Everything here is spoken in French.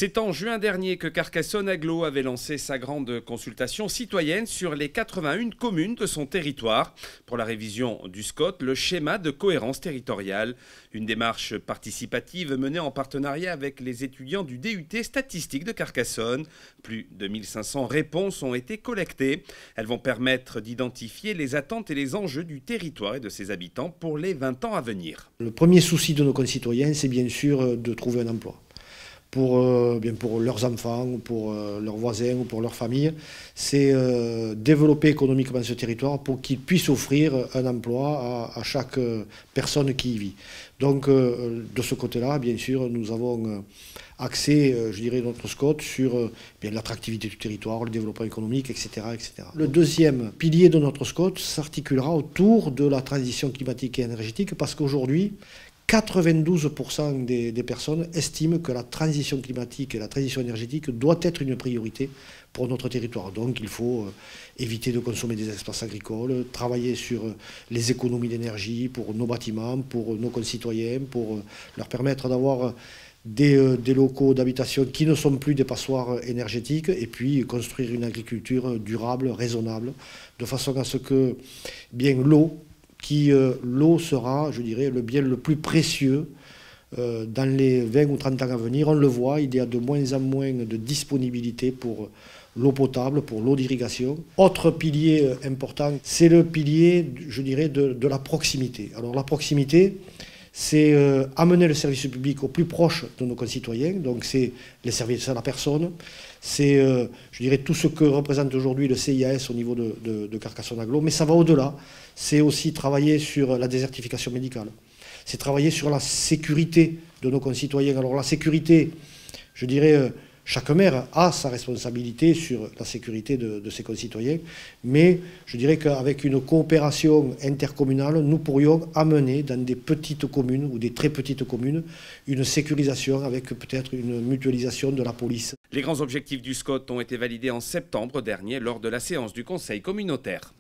C'est en juin dernier que Carcassonne-Aglo avait lancé sa grande consultation citoyenne sur les 81 communes de son territoire pour la révision du SCOT, le schéma de cohérence territoriale. Une démarche participative menée en partenariat avec les étudiants du DUT statistique de Carcassonne. Plus de 1500 réponses ont été collectées. Elles vont permettre d'identifier les attentes et les enjeux du territoire et de ses habitants pour les 20 ans à venir. Le premier souci de nos concitoyens, c'est bien sûr de trouver un emploi. Pour leurs enfants, pour leurs voisins ou pour leur famille, c'est développer économiquement ce territoire pour qu'il puisse offrir un emploi à chaque personne qui y vit. Donc de ce côté-là, bien sûr, nous avons axé, je dirais, notre SCOT sur l'attractivité du territoire, le développement économique, etc., etc. Le deuxième pilier de notre SCOT s'articulera autour de la transition climatique et énergétique parce qu'aujourd'hui, 92% des personnes estiment que la transition climatique et la transition énergétique doit être une priorité pour notre territoire. Donc il faut éviter de consommer des espaces agricoles, travailler sur les économies d'énergie pour nos bâtiments, pour nos concitoyens, pour leur permettre d'avoir des locaux d'habitation qui ne sont plus des passoires énergétiques et puis construire une agriculture durable, raisonnable, de façon à ce que l'eau sera, je dirais, le bien le plus précieux dans les 20 ou 30 ans à venir. On le voit, il y a de moins en moins de disponibilité pour l'eau potable, pour l'eau d'irrigation. Autre pilier important, c'est le pilier, je dirais, de la proximité. Alors la proximité, c'est amener le service public au plus proche de nos concitoyens, donc c'est les services à la personne, c'est, je dirais, tout ce que représente aujourd'hui le CIAS au niveau de Carcassonne-Aglo, mais ça va au-delà, c'est aussi travailler sur la désertification médicale, c'est travailler sur la sécurité de nos concitoyens. Alors la sécurité, je dirais, chaque maire a sa responsabilité sur la sécurité de ses concitoyens, mais je dirais qu'avec une coopération intercommunale, nous pourrions amener dans des petites communes ou des très petites communes une sécurisation avec peut-être une mutualisation de la police. Les grands objectifs du SCOT ont été validés en septembre dernier lors de la séance du Conseil communautaire.